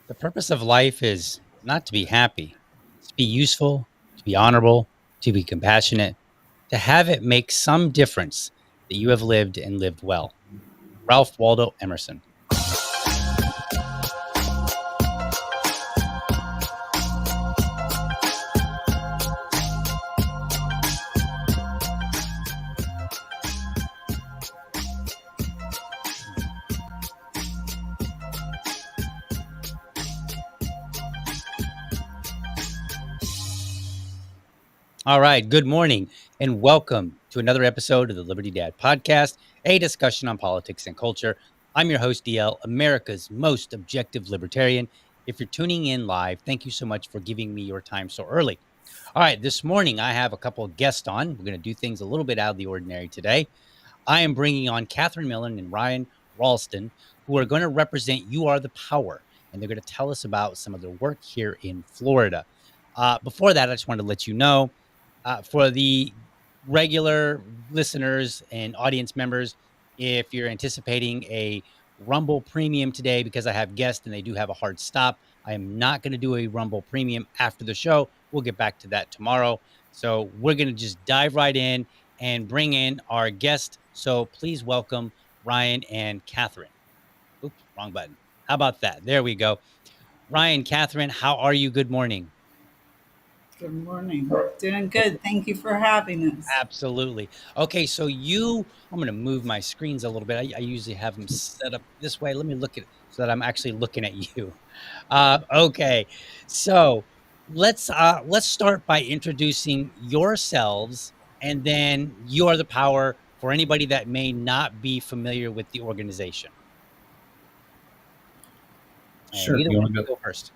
The purpose of life is not to be happy, it's to be useful, to be honorable, to be compassionate, to have it make some difference that you have lived and lived well. Ralph Waldo Emerson. All right, good morning and welcome to another episode of the Liberty Dad Podcast, a discussion on politics and culture. I'm your host, DL, America's most objective libertarian. If you're tuning in live, thank you so much for giving me your time so early. All right, this morning I have a couple of guests on. We're going to do things a little bit out of the ordinary today. I am bringing on Catherine Millen and Ryan Ralston, who are going to represent You Are the Power, and they're going to tell us about some of their work here in Florida. Before that, I just wanted to let you know, for the regular listeners and audience members, if you're anticipating a Rumble Premium today, because I have guests and they do have a hard stop, I am not going to do a Rumble Premium after the show. We'll get back to that tomorrow. So we're going to just dive right in and bring in our guest. So please welcome Ryan and Catherine. Oops, wrong button. How about that? There we go. Ryan, Catherine, how are you? Good morning. Good morning. Doing good. Thank you for having us. Absolutely. Okay, so I'm going to move my screens a little bit. I usually have them set up this way. Let me look at it so that I'm actually looking at you. Okay, so let's start by introducing yourselves, and then You Are the Power for anybody that may not be familiar with the organization. And Sure. either You one want of to you go? go first.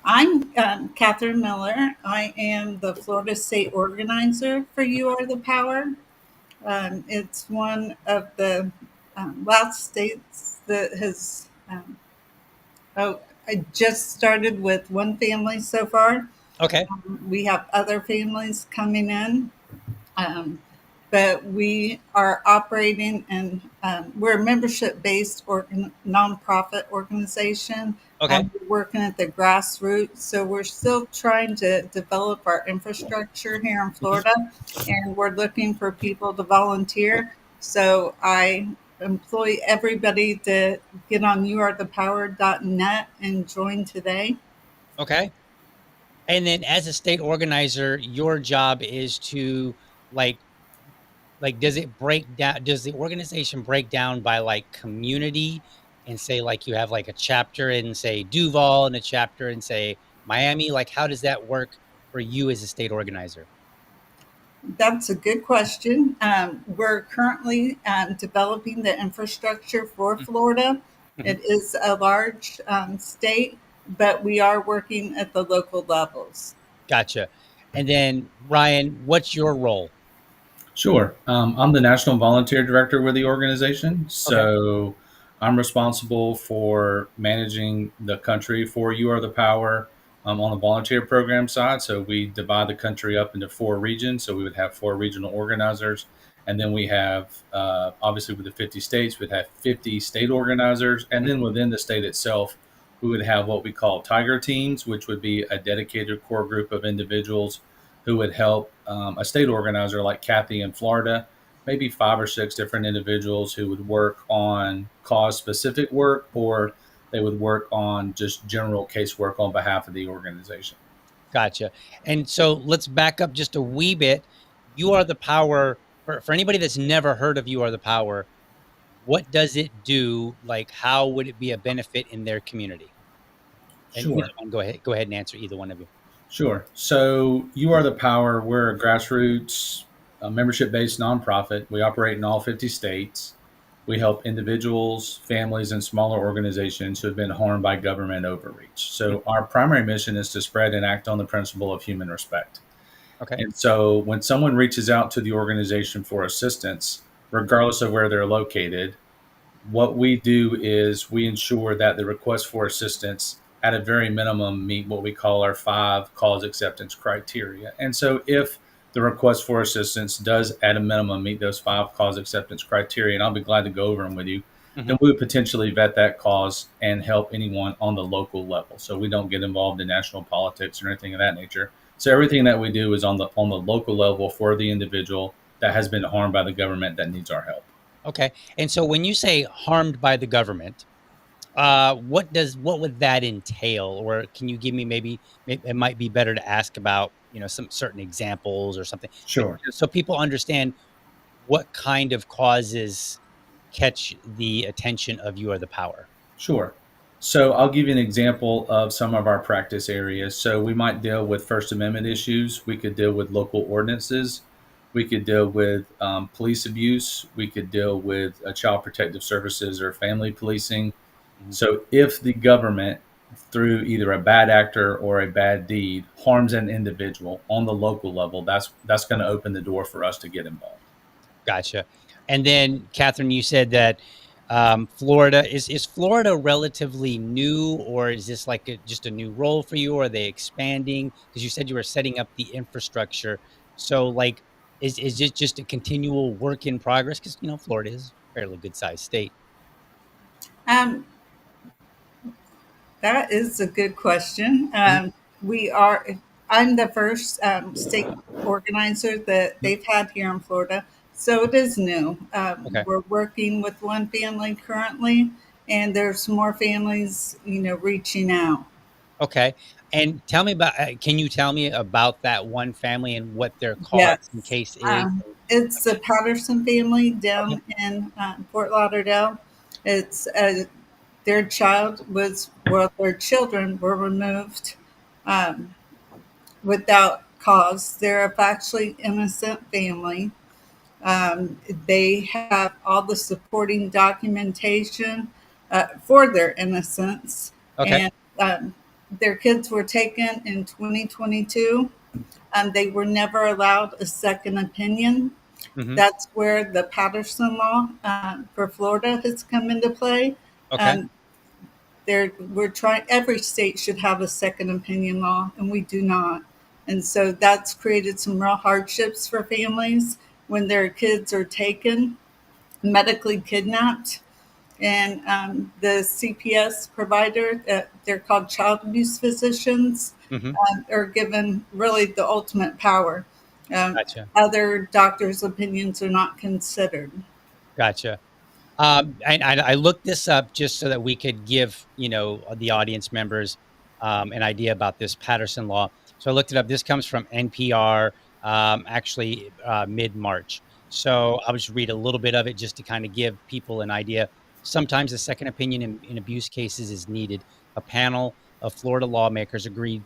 I'm Catherine Miller. I am the Florida State Organizer for You Are the Power. It's one of the last states that has, oh, I just started with one family so far. Okay. We have other families coming in. Um, but we are operating and we're a membership based nonprofit organization. Okay. We're working at the grassroots, so we're still trying to develop our infrastructure here in Mhm. Florida, and we're looking for people to volunteer. So I employ everybody to get on youarethepower.net and join today. Okay. And then as a state organizer, your job is to like does it break down, does the organization break down by like community, and say like you have like a chapter in say Duval and a chapter in say Miami? Like how does that work for you as a state organizer? That's a good question. We're currently developing the infrastructure for Florida. Mhm. It is a large state, but we are working at the local levels. Gotcha. And then Ryan, what's your role? Sure. I'm the National Volunteer Director with the organization. Okay. So I'm responsible for managing the country for You Are the Power on the volunteer program side. So we divide the country up into four regions. So we would have four regional organizers. And then we have, obviously, with the 50 states, we'd have 50 state organizers. And then within the state itself, we would have what we call tiger teams, which would be a dedicated core group of individuals who would help a state organizer like Cathi in Florida, maybe five or six different individuals who would work on cause specific work, or they would work on just general casework on behalf of the organization. Gotcha. And so let's back up just a wee bit. You Are the Power, for anybody that's never heard of You Are the Power, what does it do? Like, how would it be a benefit in their community? And either Sure. one, go ahead and answer either one of you. Sure. So, You Are the Power, we're a grassroots, membership based nonprofit. We operate in all 50 states. We help individuals, families, and smaller organizations who have been harmed by government overreach. So, our primary mission is to spread and act on the principle of human respect. Okay. And so, when someone reaches out to the organization for assistance, regardless of where they're located, what we do is we ensure that the request for assistance at a very minimum meet what we call our five cause acceptance criteria. And so if the request for assistance does at a minimum meet those five cause acceptance criteria, and I'll be glad to go over them with you, then we would potentially vet that cause and help anyone on the local level. So we don't get involved in national politics or anything of that nature. So everything that we do is on the local level for the individual that has been harmed by the government that needs our help. Okay. And so when you say harmed by the government, what would that entail? Or can you give me maybe it might be better to ask about, some certain examples or something, Sure. so people understand what kind of causes catch the attention of You Are the Power. Sure. So I'll give you an example of some of our practice areas. So we might deal with First Amendment issues. We could deal with local ordinances. We could deal with police abuse. We could deal with child protective services or family policing. Mhm. So if the government, through either a bad actor or a bad deed, harms an individual on the local level, that's going to open the door for us to get involved. Gotcha. And then, Catherine, you said that Florida is Florida relatively new, or is this like just a new role for you? Or are they expanding? Because you said you were setting up the infrastructure. So, like, is it just a continual work in progress? Because Florida is a fairly good sized state. Um, that is a good question. Mhm. We are, I'm the first state organizer that Mhm. they've had here in Florida. So it is new. Okay. We're working with one family currently, and there's more families, reaching out. Okay. And tell me about. Can you tell me about that one family and what their cause in Yes. case is? It's the Patterson family Okay. down in Fort Lauderdale. It's their child was, well, their children were removed um, without cause. They're a factually innocent family. They have all the supporting documentation for their innocence, Okay. and their kids were taken in 2022. They were never allowed a second opinion. Hmm. That's where the Patterson law for Florida has come into play. Okay. Um, we're trying. Every state should have a second opinion law, and we do not. And so that's created some real hardships for families when their kids are taken, medically kidnapped, and the CPS provider, they're called child abuse physicians, Hmm. are given really the ultimate power. Um, Gotcha. Other doctors' opinions are not considered. Gotcha. And I looked this up just so that we could give, the audience members an idea about this Patterson law. So I looked it up. This comes from NPR, actually mid-March. So I'll just read a little bit of it just to kind of give people an idea. Sometimes a second opinion in abuse cases is needed. A panel of Florida lawmakers agreed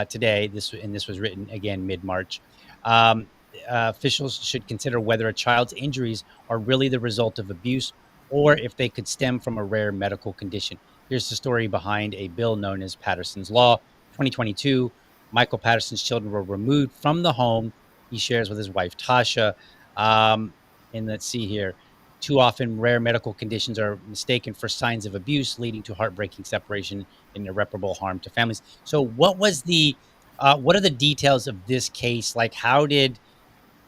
today. This was written again mid-March. Um, Officials should consider whether a child's injuries are really the result of abuse or if they could stem from a rare medical condition. Here's the story behind a bill known as Patterson's Law. 2022, Michael Patterson's children were removed from the home he shares with his wife, Tasha. Um, and let's see here. Too often, rare medical conditions are mistaken for signs of abuse, leading to heartbreaking separation and irreparable harm to families. So, what are the details of this case? Like,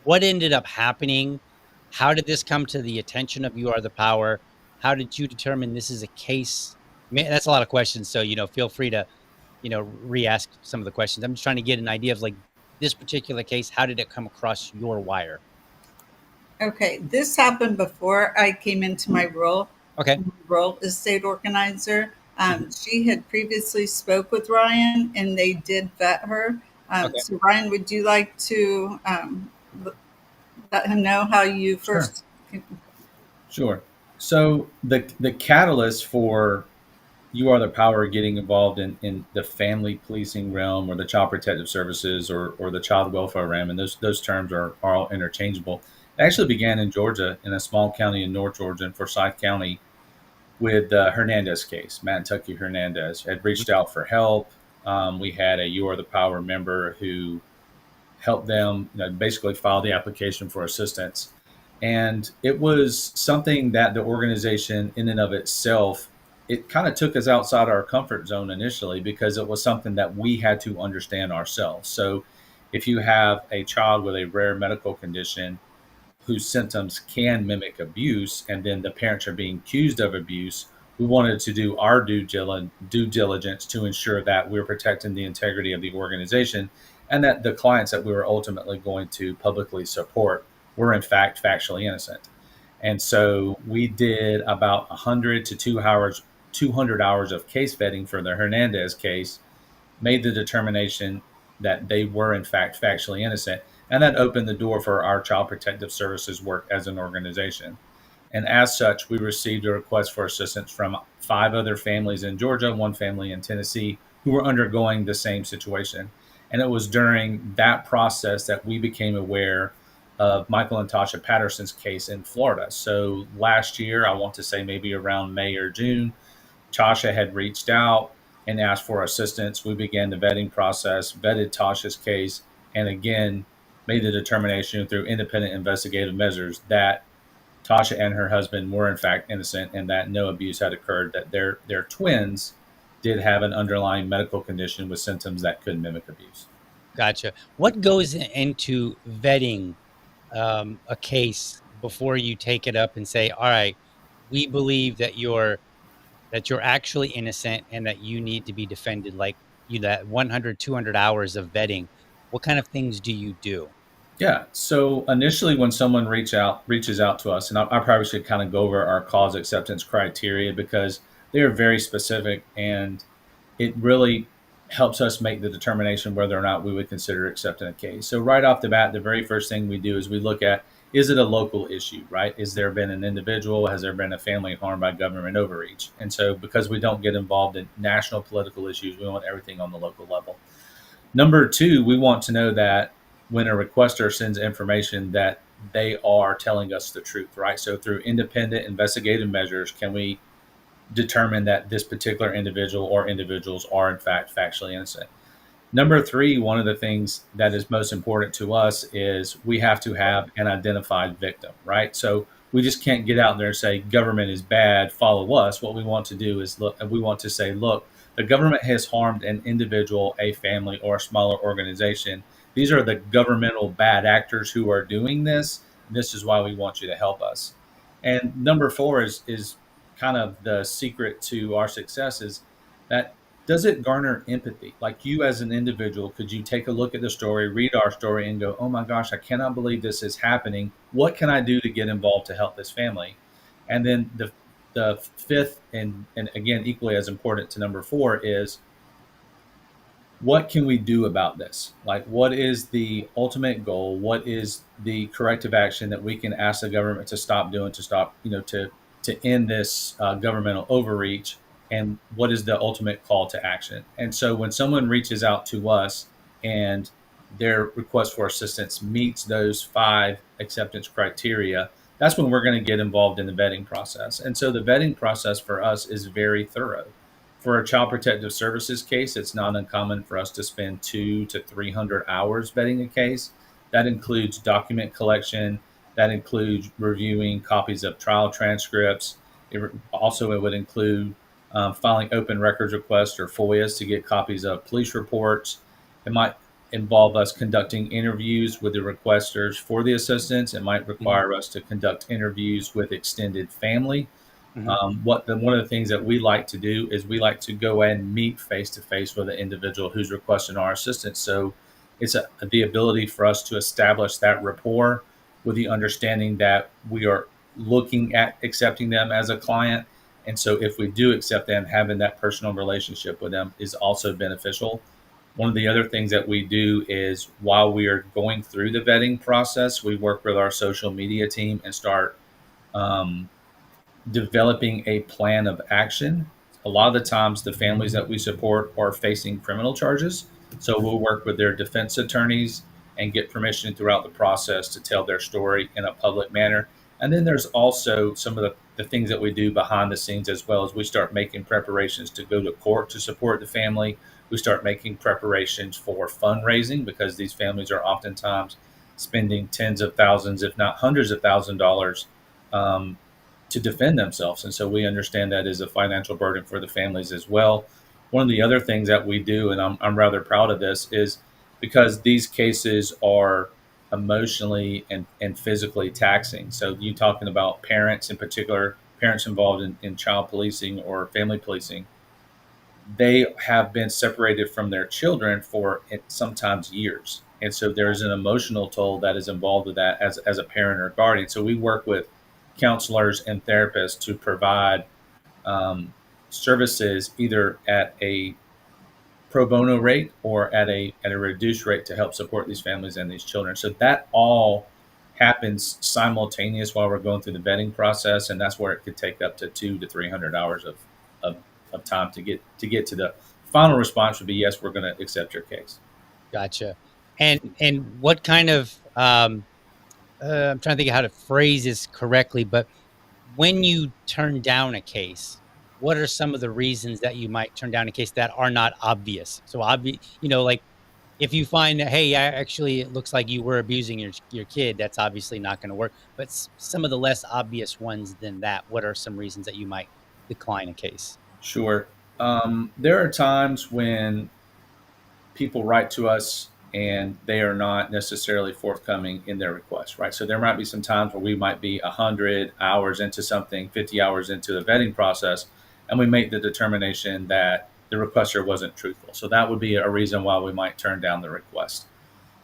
what ended up happening? How did this come to the attention of You Are the Power? How did you determine this is a case? Man, that's a lot of questions. So, feel free to, re-ask some of the questions. I'm just trying to get an idea of like this particular case. How did it come across your wire? Okay, this happened before I came into my Okay. role as state organizer. Mhm. She had previously spoke with Ryan, and they did vet her. Okay. So Ryan, would you like to let him know how you Sure. first? Sure. So the catalyst for You Are the Power getting involved in the family policing realm or the child protective services or the child welfare realm, and those terms are all interchangeable. It actually began in Georgia, in a small county in North Georgia, in Forsyth County, with the Hernandez case. Matt and Tucky Hernandez had Mhm. reached out for help. We had a You Are the Power member who help them, basically file the application for assistance. And it was something that the organization, in and of itself, it kind of took us outside our comfort zone initially because it was something that we had to understand ourselves. So, if you have a child with a rare medical condition, whose symptoms can mimic abuse, and then the parents are being accused of abuse, we wanted to do our due diligence to ensure that we're protecting the integrity of the organization and that the clients that we were ultimately going to publicly support were in fact factually innocent. And so we did about 100 to 200 hours of case vetting for the Hernandez case, made the determination that they were in fact factually innocent, and that opened the door for our child protective services work as an organization. And as such, we received a request for assistance from 5 other families in Georgia, 1 family in Tennessee, who were undergoing the same situation. And it was during that process that we became aware of Michael and Tasha Patterson's case in Florida. So last year, I want to say maybe around May or June, Tasha had reached out and asked for assistance. We began the vetting process, vetted Tasha's case, and again made the determination through independent investigative measures that Tasha and her husband were in fact innocent and that no abuse had occurred, that their twins did have an underlying medical condition with symptoms that could mimic abuse. Gotcha. What goes into vetting a case before you take it up and say, all right, we believe that you're actually innocent and that you need to be defended, like you that 100, 200 hours of vetting? What kind of things do you do? Yeah. So initially, when someone reaches out to us, and I probably should kind of go over our cause acceptance criteria because they are very specific, and it really helps us make the determination whether or not we would consider accepting a case. So right off the bat, the very first thing we do is we look at, is it a local issue, right? Is there been an individual? Has there been a family harmed by government overreach? And so because we don't get involved in national political issues, we want everything on the local level. Number two, we want to know that when a requester sends information that they are telling us the truth, right? So through independent investigative measures, can we determine that this particular individual or individuals are in fact factually innocent? Number three, one of the things that is most important to us is we have to have an identified victim, right? So we just can't get out there and say government is bad, follow us. What we want to do is we want to say, look, the government has harmed an individual, a family, or a smaller organization. These are the governmental bad actors who are doing this. This is why we want you to help us. And number four is kind of the secret to our success is that, does it garner empathy? Like you as an individual, could you take a look at the story, read our story, and go, oh my gosh, I cannot believe this is happening. What can I do to get involved to help this family? And then the fifth, and again, equally as important to number four, is what can we do about this? Like, what is the ultimate goal? What is the corrective action that we can ask the government to stop doing, to stop, to end this governmental overreach? And what is the ultimate call to action? And so when someone reaches out to us and their request for assistance meets those 5 acceptance criteria, that's when we're going to get involved in the vetting process. And so the vetting process for us is very thorough. For a child protective services case, it's not uncommon for us to spend 200 to 300 hours vetting a case. That includes document collection. That includes reviewing copies of trial transcripts. It would include filing open records requests or FOIAs to get copies of police reports. It might involve us conducting interviews with the requesters for the assistance. It might require us to conduct interviews with extended family. One of the things that we like to do is we like to go and meet face to face with an individual who's requesting our assistance. So it's the ability for us to establish that rapport with the understanding that we are looking at accepting them as a client. And so if we do accept them, having that personal relationship with them is also beneficial. One of the other things that we do is while we are going through the vetting process, we work with our social media team and start developing a plan of action. A lot of the times the families that we support are facing criminal charges. So we'll work with their defense attorneys and get permission throughout the process to tell their story in a public manner. And then there's also some of the things that we do behind the scenes as well, as we start making preparations to go to court to support the family. We start making preparations for fundraising because these families are oftentimes spending tens of thousands, if not hundreds of $1,000s, to defend themselves. And so we understand that is a financial burden for the families as well. One of the other things that we do, and I'm rather proud of this, is because these cases are emotionally and physically taxing. So you talking about parents in particular, parents involved in child policing or family policing, they have been separated from their children for sometimes years. And so there's an emotional toll that is involved with that as a parent or guardian. So we work with counselors and therapists to provide services either at a pro bono rate or at a reduced rate to help support these families and these children. So that all happens simultaneous while we're going through the vetting process, and that's where it could take up to 200 to 300 hours of, of time to get to the final response would be yes, we're going to accept your case. Gotcha. And what kind of I'm trying to think of how to phrase this correctly, but when you turn down a case, what are some of the reasons that you might turn down a case that are not obvious? So obvious, like if you find that, hey, actually, it looks like you were abusing your kid, that's obviously not going to work. But some of the less obvious ones than that, what are some reasons that you might decline a case? Sure. There are times when people write to us and they are not necessarily forthcoming in their request, right? So there might be some times where we might be 100 hours into something, 50 hours into the vetting process, and we make the determination that the requester wasn't truthful. So that would be a reason why we might turn down the request.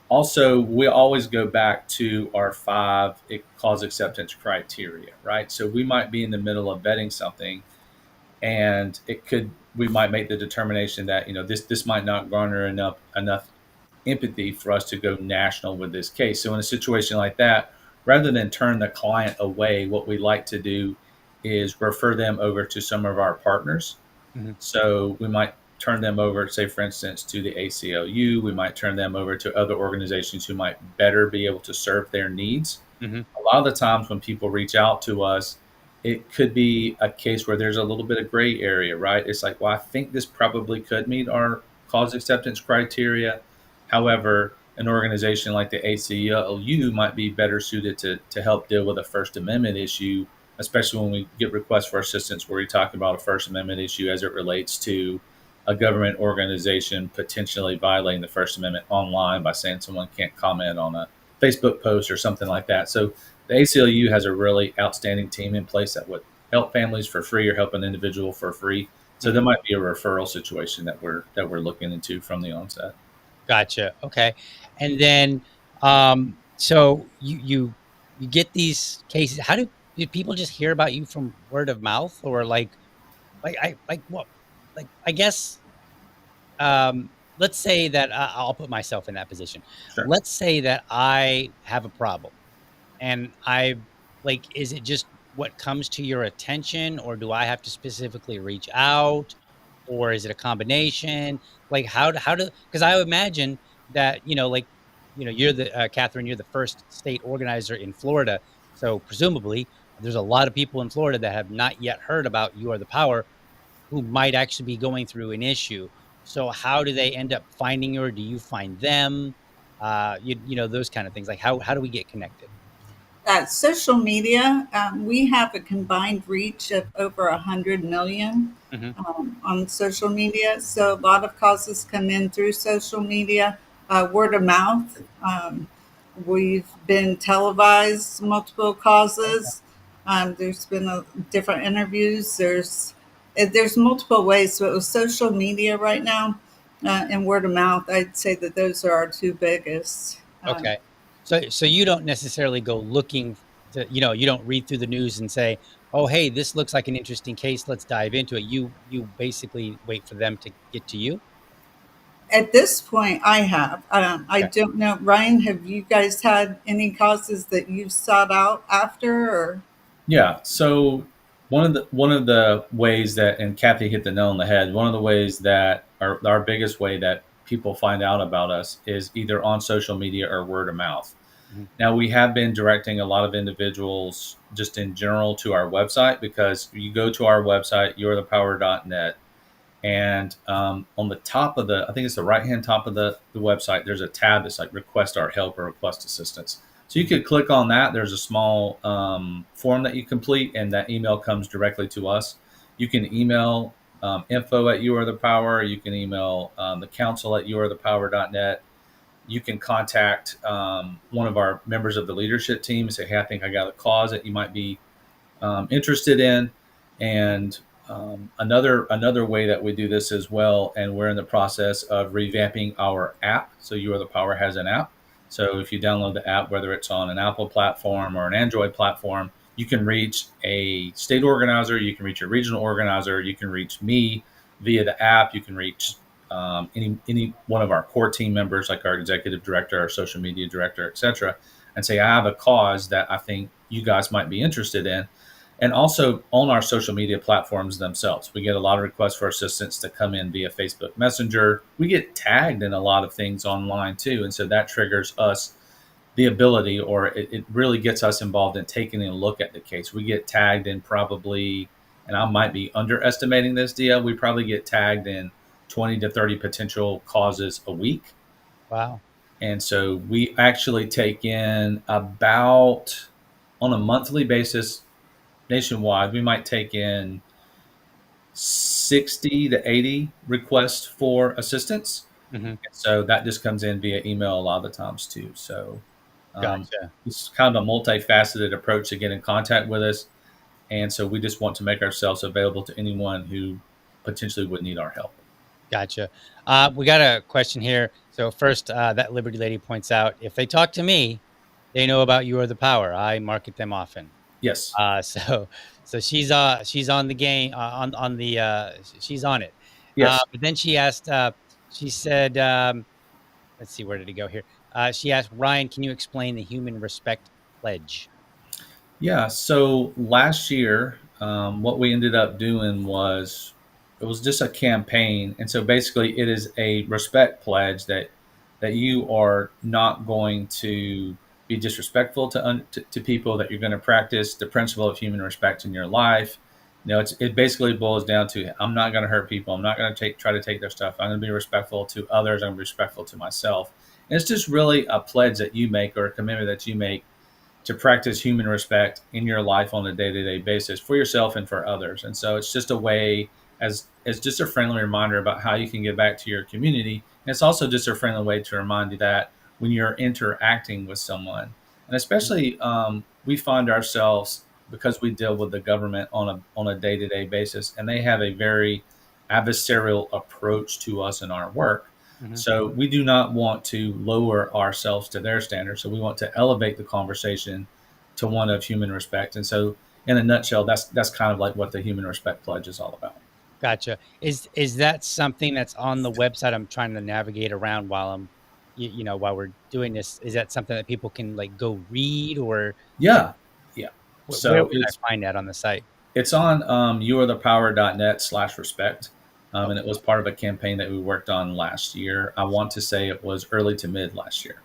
Also, we always go back to our 5 cause acceptance criteria, right? So we might be in the middle of vetting something, and we might make the determination that this might not garner enough empathy for us to go national with this case. So in a situation like that, rather than turn the client away, what we like to do is refer them over to some of our partners. Mm-hmm. So we might turn them over, say for instance, to the ACLU. We might turn them over to other organizations who might better be able to serve their needs. Mm-hmm. A lot of the times when people reach out to us, it could be a case where there's a little bit of gray area, right? It's like, well, I think this probably could meet our cause acceptance criteria. However, an organization like the ACLU might be better suited to help deal with a First Amendment issue, especially when we get requests for assistance where you talk about a First Amendment issue as it relates to a government organization potentially violating the First Amendment online by saying someone can't comment on a Facebook post or something like that. So the ACLU has a really outstanding team in place that would help families for free or help an individual for free. So there might be a referral situation that we're looking into from the onset. Gotcha. Okay. And then, so you get these cases. How do people just hear about you from word of mouth, or what? Like, I guess, let's say that I'll put myself in that position. Sure. Let's say that I have a problem, and is it just what comes to your attention, or do I have to specifically reach out, or is it a combination? Like because I would imagine that, you're Catherine, you're the first state organizer in Florida. So presumably there's a lot of people in Florida that have not yet heard about You Are the Power who might actually be going through an issue. So how do they end up finding you, or do you find them? Those kind of things. Like how do we get connected? Social media, we have a combined reach of over 100 million Mm-hmm. on social media. So a lot of causes come in through social media, word of mouth. We've been televised multiple causes. There's been different interviews. There's multiple ways. So it was social media right now and word of mouth. I'd say that those are our 2 biggest. Okay. So you don't necessarily go looking to, you don't read through the news and say, "Oh, hey, this looks like an interesting case. Let's dive into it." You basically wait for them to get to you. At this point, I have. I Okay. don't know, Ryan. Have you guys had any causes that you've sought out after, or? Yeah. So one of the ways that, and Cathi hit the nail on the head. One of the ways that our biggest way that people find out about us is either on social media or word of mouth. Mhm. Now we have been directing a lot of individuals just in general to our website, because you go to our website, youarethepower.net, and on the top of I think it's the right hand top of the website, there's a tab that's like request our help or request assistance. So you could click on that. There's a small form that you complete, and that email comes directly to us. You can email info at You Are the Power. You can email the council at youarethepower.net. you can contact one of our members of the leadership team and say, hey, I think I got a cause that you might be interested in. And another way that we do this as well, and we're in the process of revamping our app. So You Are the Power has an app. So if you download the app, whether it's on an Apple platform or an Android platform, you can reach a state organizer, you can reach a regional organizer, you can reach me via the app, you can reach any one of our core team members, like our executive director, our social media director, etc., and say, I have a cause that I think you guys might be interested in. And also on our social media platforms themselves, we get a lot of requests for assistance to come in via Facebook Messenger. We get tagged in a lot of things online too, and so that triggers us the ability, or it really gets us involved in taking a look at the case. We get tagged in probably, and I might be underestimating this, Dia, we probably get tagged in 20 to 30 potential causes a week. Wow. And so we actually take in about, on a monthly basis, nationwide, we might take in 60 to 80 requests for assistance. Hmm. So that just comes in via email a lot of the times too. So Gotcha. it's kind of a multifaceted approach to get in contact with us. And so we just want to make ourselves available to anyone who potentially would need our help. Gotcha. We got a question here. So first, that Liberty lady points out, if they talk to me, they know about You Are the Power. I market them often. Yes. So she's on the game, on the she's on it. Yes. But then she said, let's see, where did it go here? She asked, Ryan, can you explain the human respect pledge? Yeah. So last year, what we ended up doing was it was just a campaign, and so basically, it is a respect pledge that you are not going to be disrespectful to people. That you're going to practice the principle of human respect in your life. It basically boils down to I'm not going to hurt people. I'm not going to try to take their stuff. I'm going to be respectful to others. I'm going to be respectful to myself. And it's just really a pledge that you make, or a commitment that you make, to practice human respect in your life on a day-to-day basis for yourself and for others. And so it's just a way, as just a friendly reminder about how you can give back to your community. And it's also just a friendly way to remind you that when you're interacting with someone, and especially we find ourselves, because we deal with the government on a day-to-day basis, and they have a very adversarial approach to us in our work. Hmm. So we do not want to lower ourselves to their standards. So we want to elevate the conversation to one of human respect. And so, in a nutshell, that's kind of like what the human respect pledge is all about. Gotcha. Is that something that's on the website? I'm trying to navigate around while while we're doing this. Is that something that people can like go read, or like Yeah, yeah. where So would I find that on the site? it's on youarethepower.net/respect. And it Okay. was part of a campaign that we worked on last year. I want to say it was early to mid last year.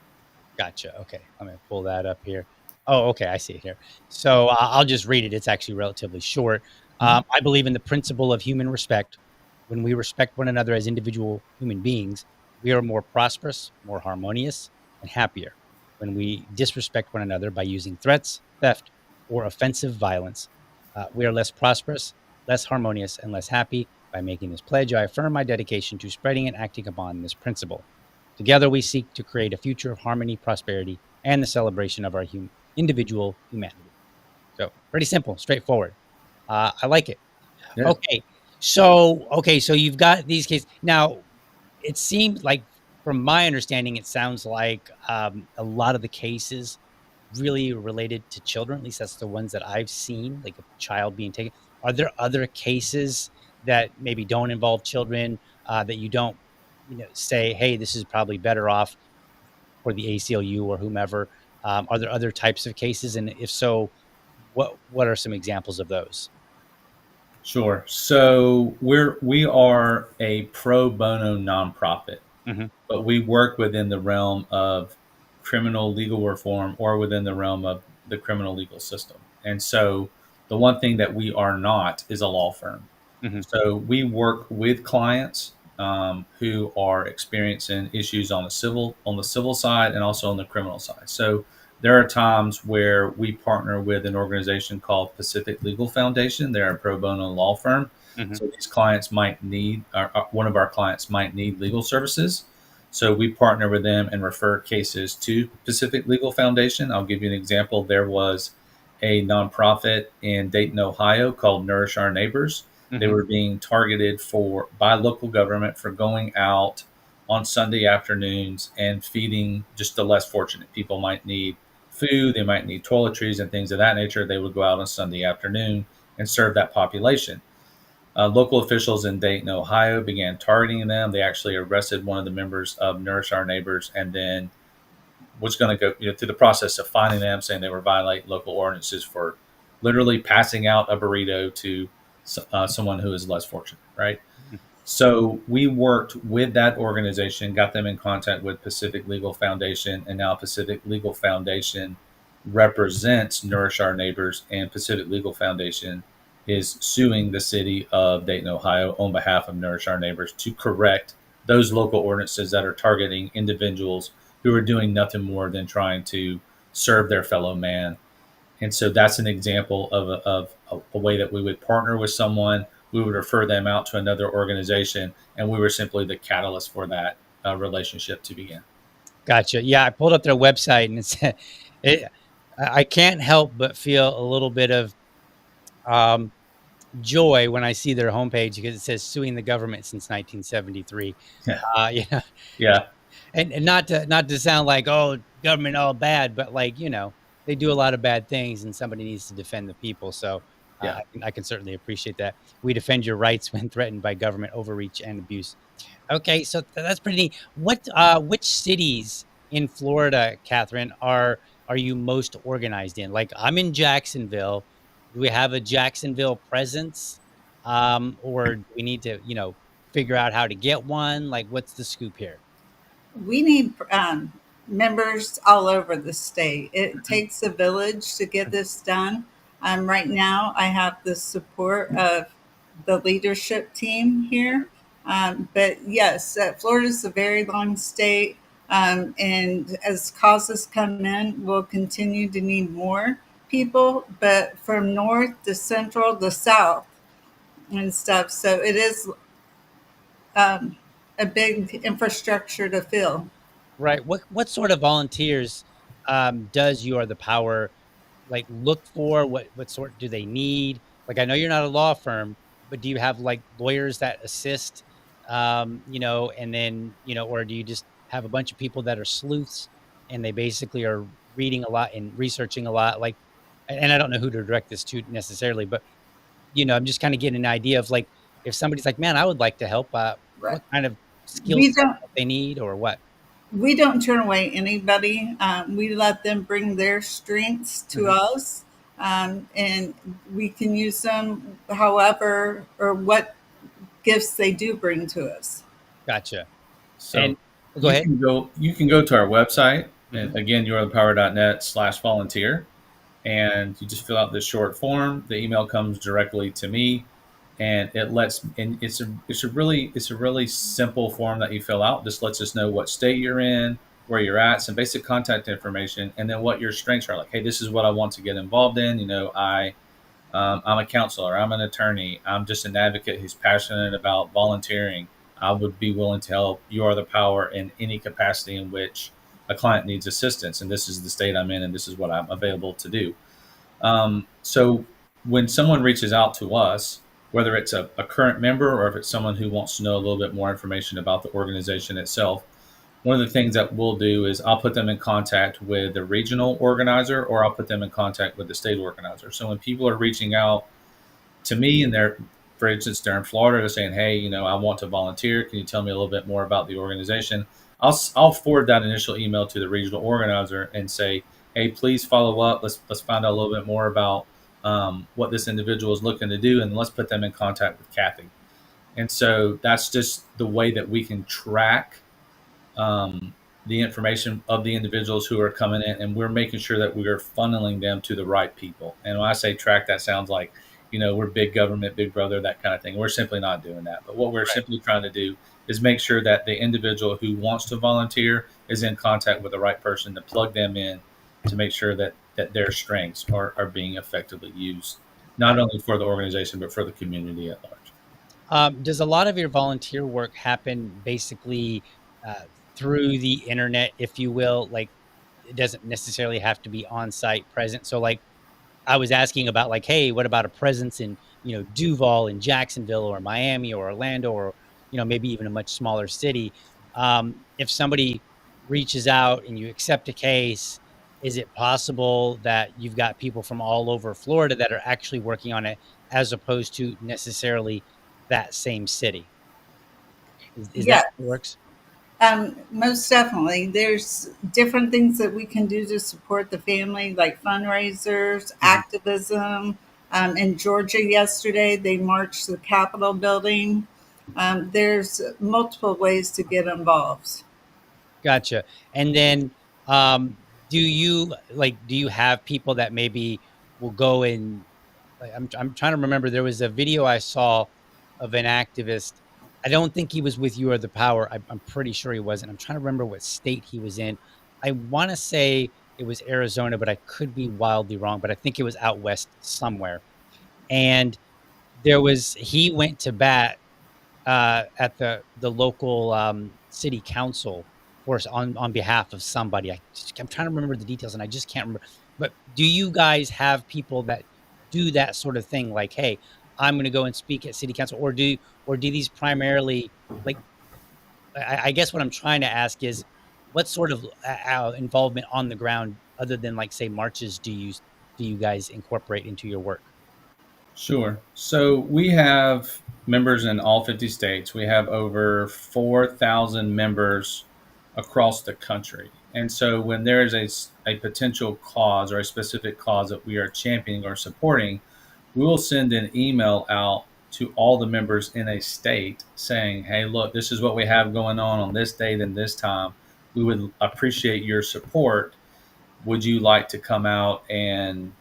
Gotcha. Okay. I'm gonna pull that up here. Oh, okay. I see it here. So I'll just read it. It's actually relatively short. Mhm. I believe in the principle of human respect. When we respect one another as individual human beings, we are more prosperous, more harmonious, and happier. When we disrespect one another by using threats, theft, or offensive violence, we are less prosperous, less harmonious, and less happy. By making this pledge, I affirm my dedication to spreading and acting upon this principle. Together, we seek to create a future of harmony, prosperity, and the celebration of our individual humanity. So, pretty simple, straightforward. I like it. Yeah. Okay, so you've got these cases now. It seems like, from my understanding, it sounds like a lot of the cases really related to children. At least that's the ones that I've seen, like a child being taken. Are there other cases that maybe don't involve children, that you don't, say, hey, this is probably better off for the ACLU or whomever? Are there other types of cases, and if so, what are some examples of those? Sure. So we are a pro bono nonprofit, Hmm. but we work within the realm of criminal legal reform, or within the realm of the criminal legal system. And so the one thing that we are not is a law firm. Hmm. So we work with clients who are experiencing issues on the civil side, and also on the criminal side. So there are times where we partner with an organization called Pacific Legal Foundation. They're a pro bono law firm. Hmm. So these clients might need, one of our clients might need legal services. So we partner with them and refer cases to Pacific Legal Foundation. I'll give you an example. There was a nonprofit in Dayton, Ohio called Nourish Our Neighbors. They Mhm. were being targeted by local government for going out on Sunday afternoons and feeding just the less fortunate. People might need food, they might need toiletries and things of that nature. They would go out on Sunday afternoon and serve that population. Local officials in Dayton, Ohio began targeting them. They actually arrested one of the members of Nourish Our Neighbors and then was going to go through the process of finding them, saying they were violating local ordinances for literally passing out a burrito to someone who is less fortunate, right? Mhm. So we worked with that organization, got them in contact with Pacific Legal Foundation, and now Pacific Legal Foundation represents Nourish Our Neighbors, and Pacific Legal Foundation is suing the city of Dayton, Ohio, on behalf of Nourish Our Neighbors to correct those local ordinances that are targeting individuals who are doing nothing more than trying to serve their fellow man. And so that's an example of a way that we would partner with someone, we would refer them out to another organization, and we were simply the catalyst for that relationship to begin. Gotcha. Yeah, I pulled up their website and it I can't help but feel a little bit of, um, joy when I see their homepage because it says suing the government since 1973. Yeah. Yeah. Yeah. And not to sound like, "Oh, government all bad," but, like, they do a lot of bad things, and somebody needs to defend the people, so, Yeah. I can certainly appreciate that. We defend your rights when threatened by government overreach and abuse. Okay, so that's pretty neat. Which cities in Florida, Catherine, are you most organized in? Like, I'm in Jacksonville. Do we have a Jacksonville presence? Or do we need to, figure out how to get one? Like, what's the scoop here? We need members all over the state. It Mhm. takes a village to get this done. Right now, I have the support of the leadership team here. But yes, Florida's a very long state. And as causes come in, we'll continue to need more people, but from north to central to south and stuff. So it is um, a big infrastructure to fill. Right. What sort of volunteers, does You Are the Power, like, look for? What sort do they need? Like, I know you're not a law firm, but do you have, like, lawyers that assist, and then, or do you just have a bunch of people that are sleuths and they basically are reading a lot and researching a lot? Like, and I don't know who to direct this to necessarily, but, I'm just kinda getting an idea of, like, if somebody's like, "Man, I would like to help," Right. what kind of skill We set don't that they need or what? we don't turn away anybody. We let them bring their strengths to Mhm. us, and we can use them however or what gifts they do bring to us. Gotcha. And So go ahead. you can go to our website, and Mhm. again, youarethepower.net/volunteer, and you just fill out this short form. The email comes directly to me, and it's a really simple form that you fill out. Just lets us know what state you're in, where you're at, some basic contact information, and then what your strengths are. Like, hey, this is what I want to get involved in. I'm a counselor. I'm an attorney. I'm just an advocate who's passionate about volunteering. I would be willing to help. You are the power in any capacity in which a client needs assistance. And this is the state I'm in, and this is what I'm available to do. So when someone reaches out to us, whether it's a current member or if it's someone who wants to know a little bit more information about the organization itself, one of the things that we'll do is I'll put them in contact with the regional organizer or I'll put them in contact with the state organizer. So when people are reaching out to me and for instance, they're in Florida, they're saying, hey, I want to volunteer. Can you tell me a little bit more about the organization? I'll forward that initial email to the regional organizer and say, hey, please follow up. Let's find out a little bit more about what this individual is looking to do, and let's put them in contact with Cathi. And so that's just the way that we can track um, the information of the individuals who are coming in, and we're making sure that we are funneling them to the right people. And when I say track, that sounds like, we're big government, big brother, that kind of thing. We're simply not doing that. But what we're Right. simply trying to do is make sure that the individual who wants to volunteer is in contact with the right person to plug them in to make sure that their strengths are being effectively used, not only for the organization, but for the community at large. Does a lot of your volunteer work happen basically, uh, through the internet, if you will. Like, it doesn't necessarily have to be on site present. So, like, I was asking about, like, hey, what about a presence in, Duval and Jacksonville or Miami or Orlando or, maybe even a much smaller city. If somebody reaches out and you accept a case, is it possible that you've got people from all over Florida that are actually working on it as opposed to necessarily that same city? Is that Yeah, how it works? most definitely. There's different things that we can do to support the family, like fundraisers, Mhm. activism. In Georgia yesterday, they marched the Capitol building. There's multiple ways to get involved. Gotcha. And then, um, do you have people that maybe will go and, like, I'm trying to remember, there was a video I saw of an activist. I don't think he was with You Are the Power. I'm pretty sure he wasn't. I'm trying to remember what state he was in. I wanna say it was Arizona, but I could be wildly wrong, but I think it was out west somewhere. And he went to bat at the local, city council force on behalf of somebody. I'm trying to remember the details, and I just can't remember. But do you guys have people that do that sort of thing? Like, "Hey, I'm gonna go and speak at city council," or do these primarily, like, I guess what I'm trying to ask is, what sort of, involvement on the ground, other than, like, say, marches, do you guys incorporate into your work? Sure. So we have members in all 50 states. We have over 4,000 members across the country. And so when there is a potential cause or a specific cause that we are championing or supporting, we will send an email out to all the members in a state saying, hey, look, this is what we have going on this date and this time. We would appreciate your support. Would you like to come out and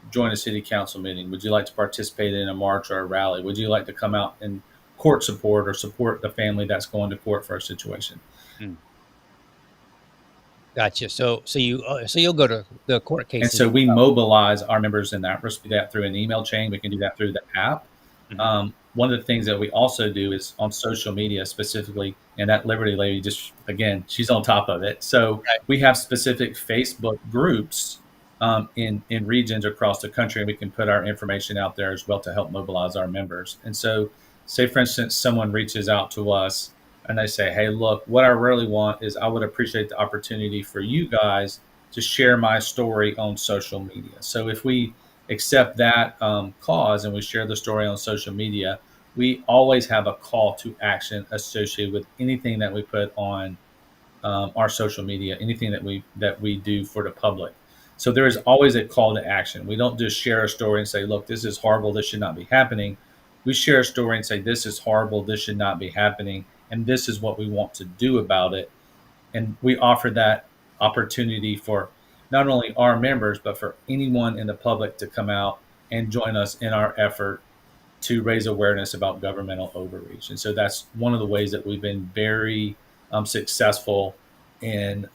join a city council meeting? Would you like to participate in a march or a rally? Would you like to come out and court support or support the family that's going to court for a situation? Mm, gotcha. So you'll go to the court And cases so as we well. mobilize our members in that through an email chain. We can do that through the app. Mhm. One of the things that we also do is on social media specifically, and that Liberty lady, just again, she's on top of it. So Right. we have specific Facebook groups in regions across the country, and we can put our information out there as well to help mobilize our members. And so, say for instance, someone reaches out to us and they say, "Hey, look, what I really want is I would appreciate the opportunity for you guys to share my story on social media." So if we accept that cause and we share the story on social media, we always have a call to action associated with anything that we put on our social media, anything that we do for the public. So there is always a call to action. We don't just share a story and say, "Look, this is horrible. This should not be happening." We share a story and say, "This is horrible. This should not be happening, and this is what we want to do about it." And we offer that opportunity for not only our members but for anyone in the public to come out and join us in our effort to raise awareness about governmental overreach. And so that's one of the ways that we've been very successful in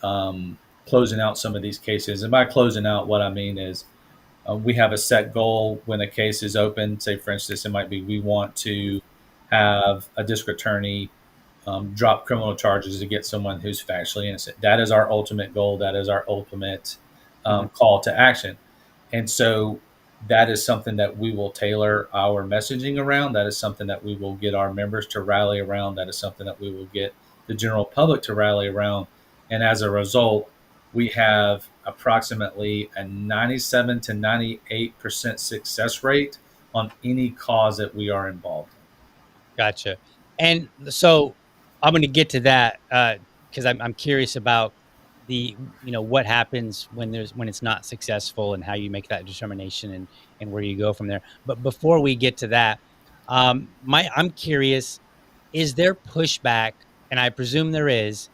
closing out some of these cases. And by closing out, what I mean is we have a set goal when a case is open. Say, for instance, it might be we want to have a district attorney drop criminal charges to get someone who's factually innocent. That is our ultimate goal. That is our ultimate Mhm. call to action. And so that is something that we will tailor our messaging around. That is something that we will get our members to rally around. That is something that we will get the general public to rally around. And as a result, we have approximately a 97 to 98% success rate on any cause that we are involved in. Gotcha. And so I'm gonna get to that, because I'm curious about what happens when it's not successful and how you make that determination and where you go from there. But before we get to that, I'm curious, is there pushback, and I presume there is,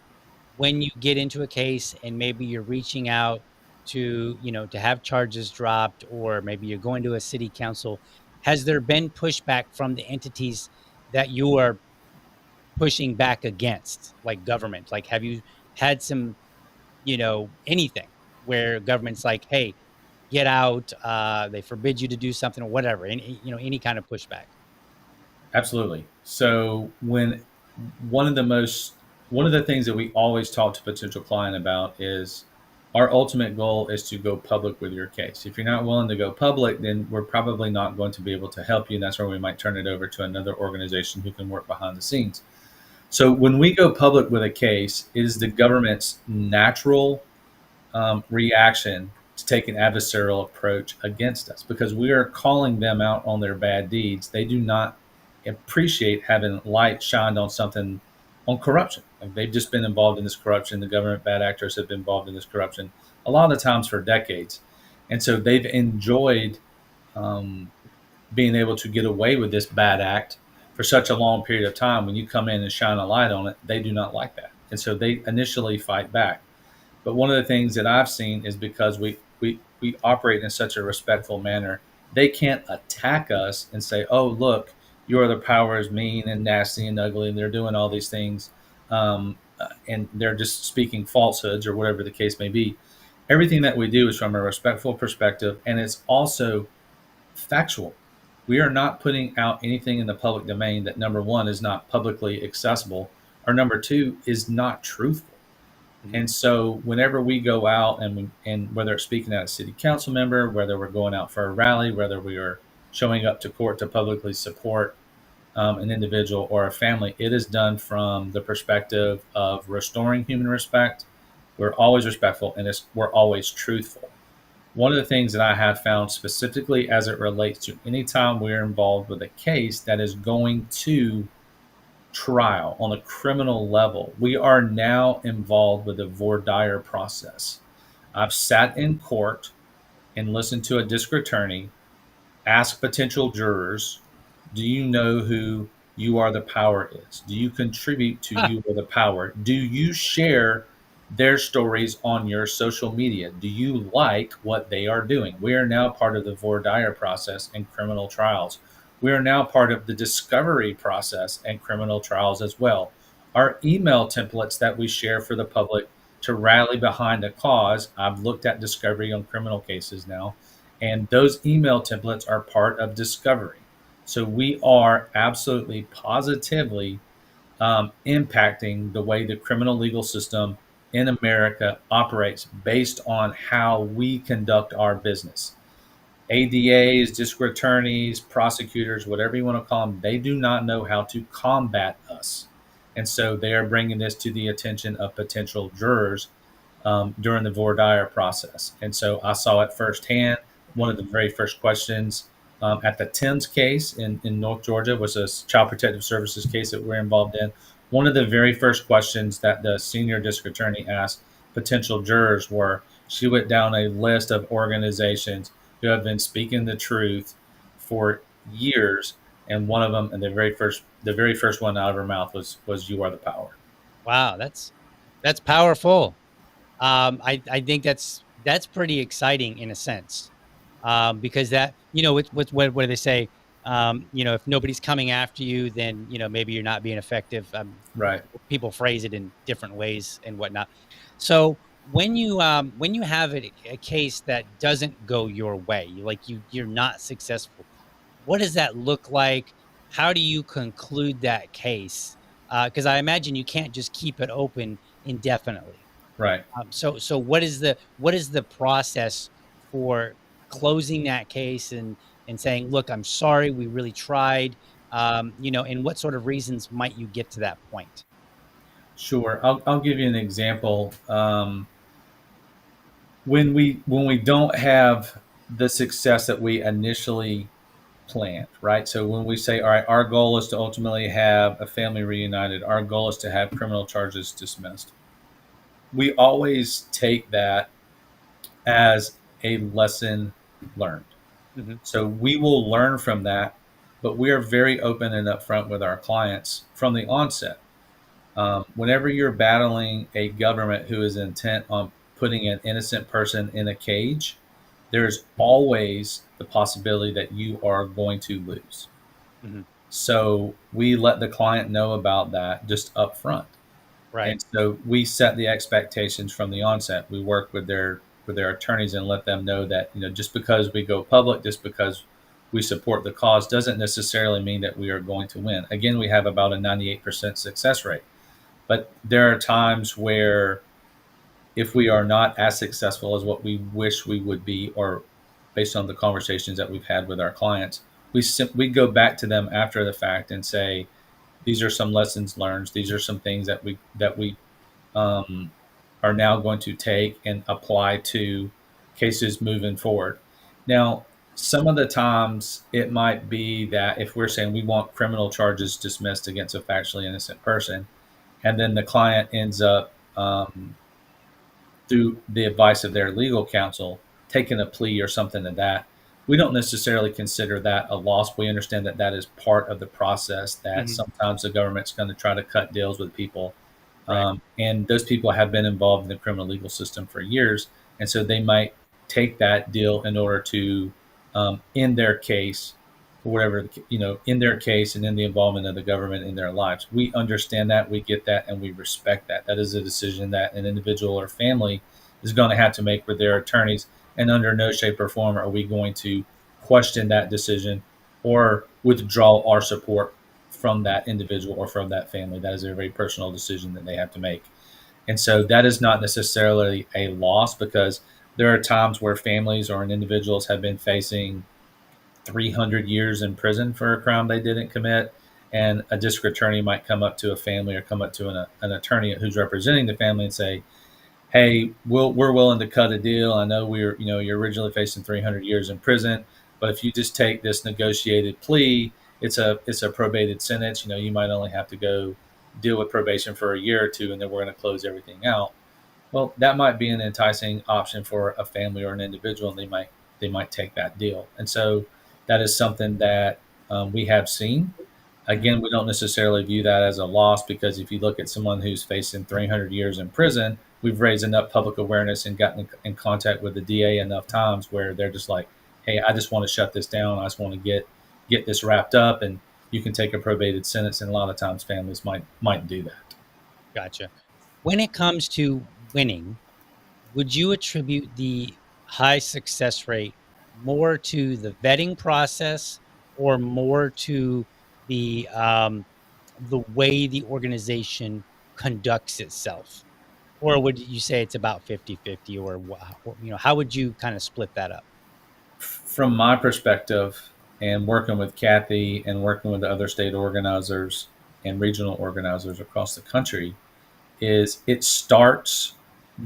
when you get into a case and maybe you're reaching out to have charges dropped, or maybe you're going to a city council, has there been pushback from the entities that you are pushing back against, like government? Like, have you had anything where government's like, hey, get out, they forbid you to do something or whatever, any kind of pushback? Absolutely. So when one of the most one of the things that we always talk to potential client about is our ultimate goal is to go public with your case. If you're not willing to go public, then we're probably not going to be able to help you. And that's where we might turn it over to another organization who can work behind the scenes. So when we go public with a case, it is the government's natural reaction to take an adversarial approach against us because we are calling them out on their bad deeds. They do not appreciate having light shined on something on corruption. Like they've just been involved in this corruption. The government bad actors have been involved in this corruption a lot of the times for decades. And so they've enjoyed being able to get away with this bad act for such a long period of time. When you come in and shine a light on it, they do not like that. And so they initially fight back. But one of the things that I've seen is because we operate in such a respectful manner, they can't attack us and say, oh, look, your other power is mean and nasty and ugly, and they're doing all these things, and they're just speaking falsehoods or whatever the case may be. Everything that we do is from a respectful perspective, and it's also factual. We are not putting out anything in the public domain that, number one, is not publicly accessible, or number two, is not truthful. And so whenever we go out and whether it's speaking at a city council member, whether we're going out for a rally, whether we are showing up to court to publicly support an individual or a family, it is done from the perspective of restoring human respect. We're always respectful and we're always truthful. One of the things that I have found specifically as it relates to any time we're involved with a case that is going to trial on a criminal level, we are now involved with the voir dire process. I've sat in court and listened to a district attorney ask potential jurors, do you know who you are the power is? Do you contribute to you are the power? Do you share their stories on your social media? Do you like what they are doing? We are now part of the voir dire process in criminal trials. We are now part of the discovery process and criminal trials as well. Our email templates that we share for the public to rally behind a cause, I've looked at discovery on criminal cases now, and those email templates are part of discovery. So we are absolutely positively impacting the way the criminal legal system in America operates based on how we conduct our business. ADAs, district attorneys, prosecutors, whatever you want to call them, they do not know how to combat us. And so they are bringing this to the attention of potential jurors during the voir dire process. And so I saw it firsthand. One of the very first questions at the Thames case in North Georgia was a Child Protective Services case that we're involved in. One of the very first questions that the senior district attorney asked potential jurors were, she went down a list of organizations who have been speaking the truth for years, and one of them, and the very first one out of her mouth was "You are the power." Wow, that's powerful. I think that's pretty exciting in a sense, because that what do they say? If nobody's coming after you, then maybe you're not being effective. Right. People phrase it in different ways and whatnot. So when you have a case that doesn't go your way, you're not successful, what does that look like? How do you conclude that case? Because I imagine you can't just keep it open indefinitely. Right. So what is the process for closing that case and saying, look, I'm sorry, we really tried, and what sort of reasons might you get to that point? Sure. I'll give you an example. When we don't have the success that we initially planned, right? So when we say, all right, our goal is to ultimately have a family reunited, our goal is to have criminal charges dismissed, we always take that as a lesson learned. Mm-hmm. So we will learn from that, but we are very open and upfront with our clients from the onset. Whenever you're battling a government who is intent on putting an innocent person in a cage, there's always the possibility that you are going to lose. Mm-hmm. So we let the client know about that just up front. Right. And so we set the expectations from the onset. We work with their attorneys and let them know that, just because we go public, just because we support the cause doesn't necessarily mean that we are going to win. Again, we have about a 98% success rate. But there are times where if we are not as successful as what we wish we would be, or based on the conversations that we've had with our clients, we go back to them after the fact and say, these are some lessons learned. These are some things that we um, are now going to take and apply to cases moving forward. Now, some of the times it might be that if we're saying we want criminal charges dismissed against a factually innocent person, and then the client ends up through the advice of their legal counsel, taking a plea or something to that, we don't necessarily consider that a loss. We understand that that is part of the process, that Mhm. sometimes the government's going to try to cut deals with people. Right. And those people have been involved in the criminal legal system for years. And so they might take that deal in order to end their case, or whatever, in their case and in the involvement of the government in their lives. We understand that, we get that, and we respect that. That is a decision that an individual or family is going to have to make with their attorneys. And under no shape or form are we going to question that decision or withdraw our support from that individual or from that family. That is a very personal decision that they have to make. And so that is not necessarily a loss, because there are times where families or individuals have been facing 300 years in prison for a crime they didn't commit. And a district attorney might come up to a family or come up to an attorney who's representing the family and say, hey, we're willing to cut a deal. I know you're originally facing 300 years in prison, but if you just take this negotiated plea, it's a probated sentence. You might only have to go deal with probation for a year or two, and then we're going to close everything out. Well, that might be an enticing option for a family or an individual, and they might take that deal. And so that is something that we have seen. Mhm. Again, we don't necessarily view that as a loss, because if you look at someone who's facing 300 years in prison, we've raised enough public awareness and gotten in contact with the DA enough times where they're just like, "Hey, I just want to shut this down. I just want to get this wrapped up, and you can take a probated sentence." And a lot of times, families might do that. Gotcha. When it comes to winning, would you attribute the high success rate more to the vetting process or more to the way the organization conducts itself? Or would you say it's about 50-50, or how would you kind of split that up? From my perspective, and working with Cathi and working with the other state organizers and regional organizers across the country, is it starts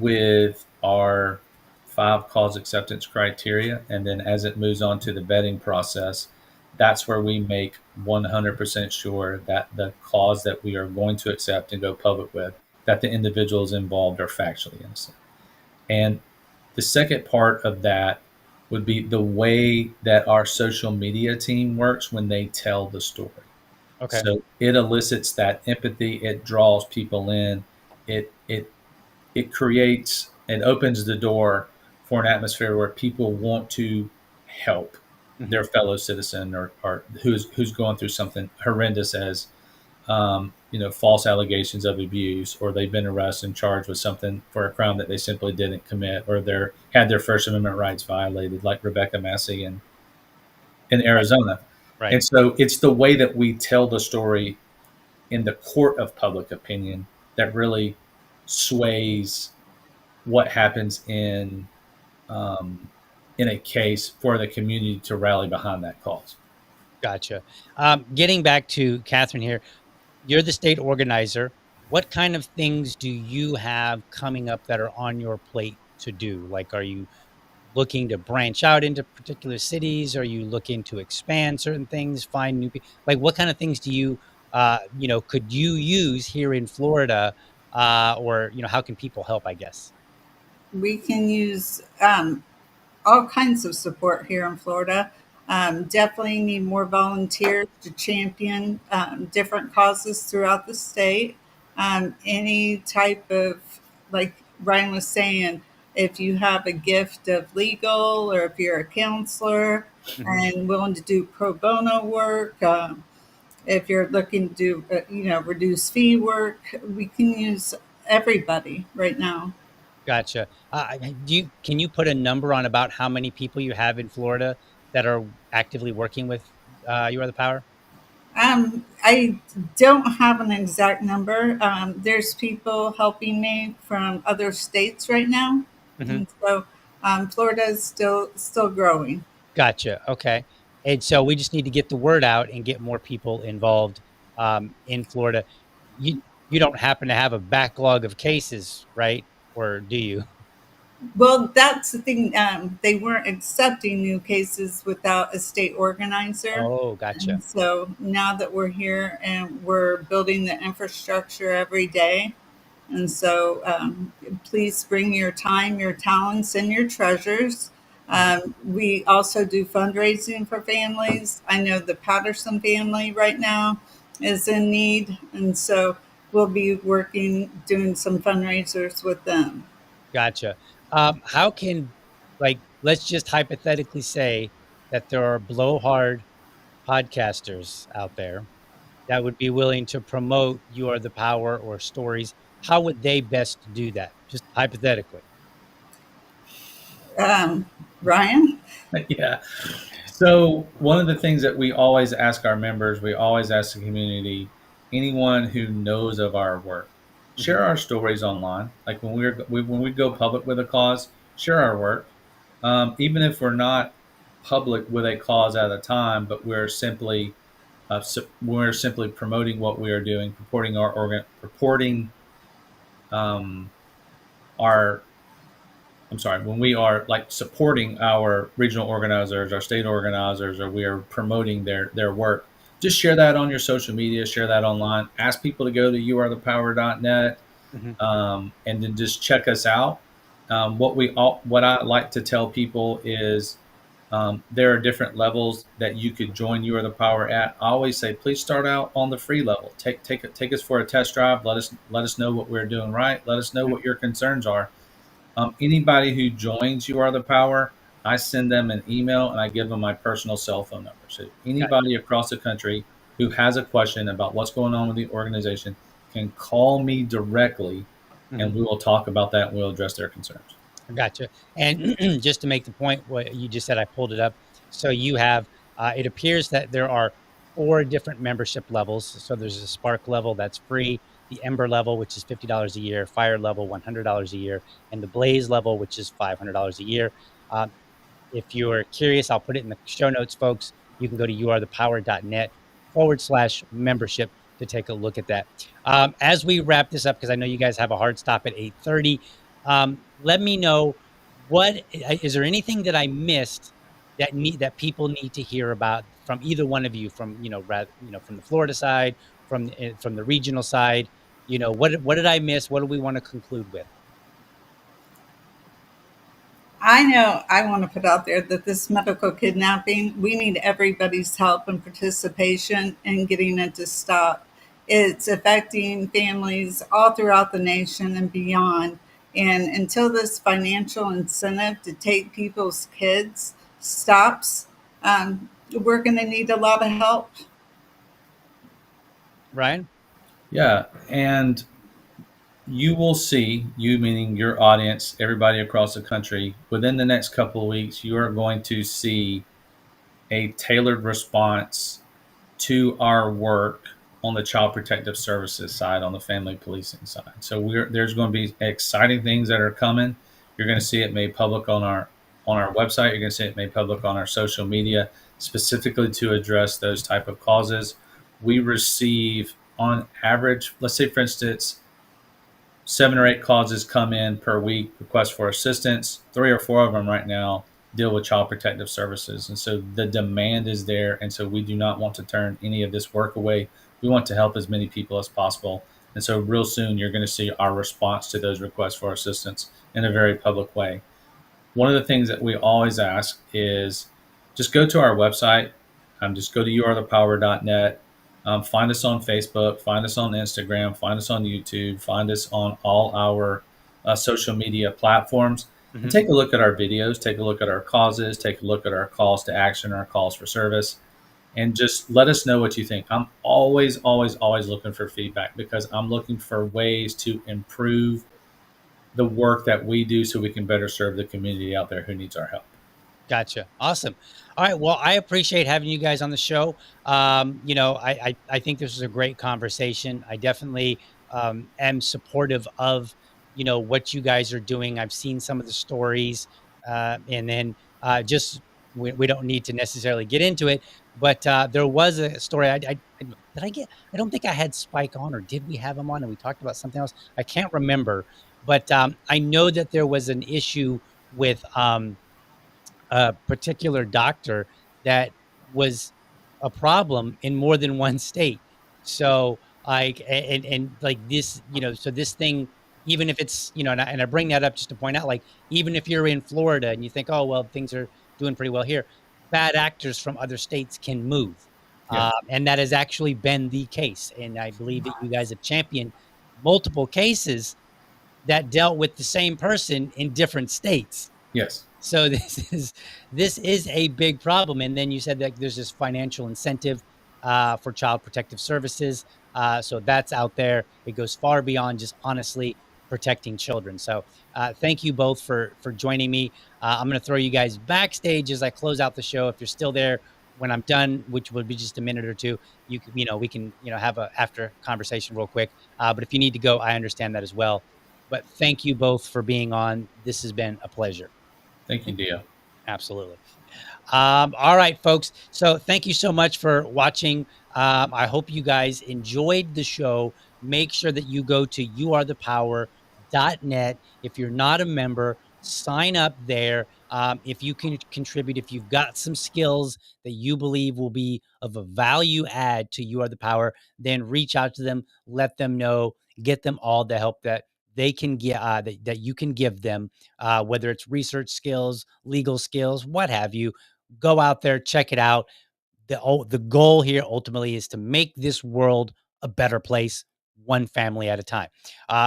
with our 5 cause acceptance criteria. And then as it moves on to the vetting process, that's where we make 100% sure that the cause that we are going to accept and go public with, that the individuals involved are factually innocent. And the second part of that would be the way that our social media team works when they tell the story. Okay. So it elicits that empathy, it draws people in, it creates and opens the door for an atmosphere where people want to help Hmm. their fellow citizen, or who's going through something horrendous, as false allegations of abuse, or they've been arrested and charged with something for a crime that they simply didn't commit, or they're had their First Amendment rights violated, like Rebecca Massey in Right. Arizona. Right. And so it's the way that we tell the story in the court of public opinion that really sways what happens um, in a case for the community to rally behind that cause. Gotcha. Getting back to Catherine here, you're the state organizer. What kind of things do you have coming up that are on your plate to do? Like, are you looking to branch out into particular cities? Are you looking to expand certain things, find new people? Like, what kind of things do could you use here in Florida? Or, how can people help, I guess? We can use all kinds of support here in Florida. Definitely need more volunteers to champion different causes throughout the state. Any type of, like Ryan was saying, if you have a gift of legal, or if you're a counselor Hmm. and willing to do pro bono work, if you're looking to do, reduce fee work, we can use everybody right now. Gotcha. Can you put a number on about how many people you have in Florida that are actively working with You Are the Power? I don't have an exact number. There's people helping me from other states right now, Hmm. and so Florida is still growing. Gotcha. Okay. And so we just need to get the word out and get more people involved in Florida. You don't happen to have a backlog of cases, right? Or do you? Well, that's the thing. They weren't accepting new cases without a state organizer. Oh, gotcha. And so now that we're here and we're building the infrastructure every day, and so please bring your time, your talents, and your treasures. Mhm. We also do fundraising for families. I know the Patterson family right now is in need, and so we'll be working, doing some fundraisers with them. Gotcha. How can, like, let's just hypothetically say that there are blowhard podcasters out there that would be willing to promote You Are the Power or stories. How would they best do that? Just hypothetically. Um, Ryan? Yeah. So one of the things that we always ask our members, we always ask the community, anyone who knows of our work, share Hmm. our stories online. Like when we go public with a cause, share our work, even if we're not public with a cause at a time, but we're simply promoting what we are doing, purporting um, our I'm sorry, when we are like supporting our regional organizers, our state organizers, or we are promoting their work, just share that on your social media, share that online. Ask people to go to youarethepower.net, Hmm. and then just check us out. What I like to tell people is there are different levels that you could join You Are the Power at. I always say, please start out on the free level. Take us for a test drive. Let us know what we're doing right. Let us know what your concerns are. Anybody who joins You Are the Power, I send them an email and I give them my personal cell phone number. So Gotcha. anybody across the country who has a question about what's going on with the organization can call me directly, Hmm. and we will talk about that and we'll address their concerns. Gotcha. And just to make the point, what you just said, I pulled it up. So you have, it appears that there are four different membership levels. So there's a Spark level that's free, the Ember level, which is $50 a year, Fire level, $100 a year, and the Blaze level, which is $500 a year. Um, if you're curious, I'll put it in the show notes, folks. You can go to youarethepower.net/membership to take a look at that. As we wrap this up, because I know you guys have a hard stop at 8:30, let me know what is there anything that I missed that people need to hear about from either one of you, from from the Florida side, from the regional side. What did I miss? What do we want to conclude with? I know I want to put out there that this medical kidnapping, we need everybody's help and participation in getting it to stop. It's affecting families all throughout the nation and beyond. And until this financial incentive to take people's kids stops, we're going to need a lot of help. Ryan? Yeah, and you will see, you meaning your audience, everybody across the country, within the next couple of weeks, you are going to see a tailored response to our work on the child protective services side, on the family policing side. So there's going to be exciting things that are coming. You're going to see it made public on our website. You're going to see it made public on our social media, specifically to address those type of causes. We receive on average, let's say for instance, 7 or 8 causes come in per week, requests for assistance. 3 or 4 of them right now deal with child protective services. And so the demand is there. And so we do not want to turn any of this work away. We want to help as many people as possible. And so real soon, you're going to see our response to those requests for assistance in a very public way. One of the things that we always ask is just go to our website, just go to youarethepower.net, find us on Facebook, find us on Instagram, find us on YouTube, find us on all our social media platforms, and Hmm. take a look at our videos, take a look at our causes, take a look at our calls to action, our calls for service, and just let us know what you think. I'm always, always, always looking for feedback because I'm looking for ways to improve the work that we do so we can better serve the community out there who needs our help. Gotcha. Awesome. All right. Well, I appreciate having you guys on the show. I think this was a great conversation. I definitely am supportive of what you guys are doing. I've seen some of the stories, and then just we don't need to necessarily get into it. But there was a story. Did I get? I don't think I had Spike on, or did we have him on? And we talked about something else. I can't remember. But I know that there was an issue with. A particular doctor that was a problem in more than one state. So like and like this, so this thing, even if it's, and I bring that up just to point out, like, even if you're in Florida and you think, oh, well, things are doing pretty well here, bad actors from other states can move. Yeah. And that has actually been the case. And I believe that you guys have championed multiple cases that dealt with the same person in different states. Yes. So this is a big problem. And then you said that there's this financial incentive for child protective services. So that's out there. It goes far beyond just honestly protecting children. So thank you both for joining me. I'm going to throw you guys backstage as I close out the show. If you're still there when I'm done, which will be just a minute or two, we can have a after conversation real quick. But if you need to go, I understand that as well. But thank you both for being on. This has been a pleasure. Thank you, Dio. Absolutely. All right, folks. So thank you so much for watching. I hope you guys enjoyed the show. Make sure that you go to youarethepower.net. If you're not a member, sign up there. If you can contribute, if you've got some skills that you believe will be of a value add to You Are the Power, then reach out to them, let them know, get them all the help that they can get, that you can give them, whether it's research skills, legal skills, what have you. Go out there, check it out. The goal here ultimately is to make this world a better place, one family at a time.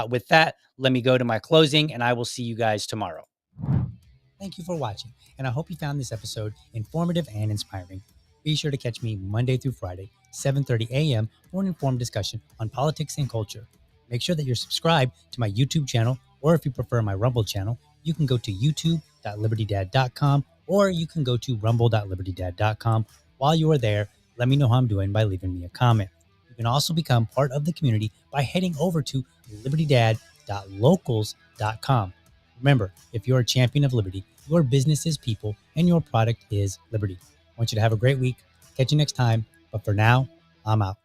With that, let me go to my closing, and I will see you guys tomorrow. Thank you for watching, and I hope you found this episode informative and inspiring. Be sure to catch me Monday through Friday, 7:30 a.m. for an informed discussion on politics and culture. Make sure that you're subscribed to my YouTube channel, or if you prefer my Rumble channel, you can go to youtube.libertydad.com, or you can go to rumble.libertydad.com. While you are there, let me know how I'm doing by leaving me a comment. You can also become part of the community by heading over to libertydad.locals.com. Remember, if you're a champion of liberty, your business is people and your product is liberty. I want you to have a great week. Catch you next time. But for now, I'm out.